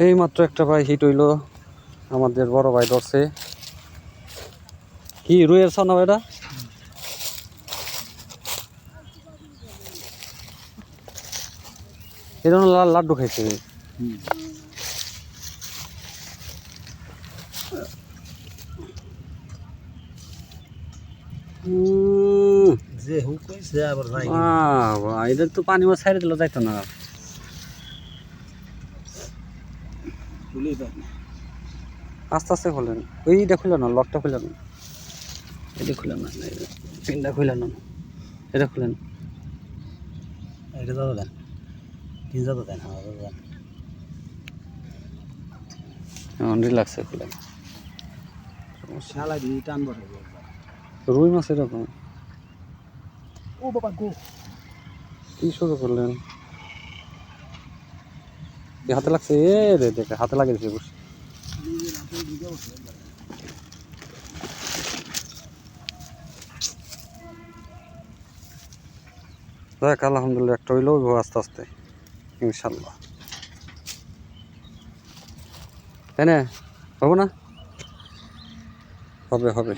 এই মাত্র একটা ভাই হিট হইলো, আমাদের বড় ভাই ধরছে। কি রুইয়ের ছানা এটা? এটা লাড্ডু খাইছে। যে হুক কইছে আবার ভাই এদের তো পানি মাছ ছাইড়ে দিলে যাইতো না। আস্তে আস্তে খুলেন, ওইটা খুলে না, লকটা খুলে না, এটা খুলে না, পিনটা খুলে না, এটা খুলেন। এটা দাদা দেন, তিন দাদা দেন, হ্যাঁ দাদা দেন। রিল্যাক্সে খুলেন। শালা দিয়ে টান বসে রুই মাছ এরকম। ও বাবা গো, কি শুরু করলেন? হাতে লাগছে, এ রে দেখে হাতে লাগিয়েছে বসে। দেখ আলহামদুলিল্লাহ একটা হইলেও আস্তে আস্তে ইনশাল্লাহ, তাই না? হবে না? হবে হবে।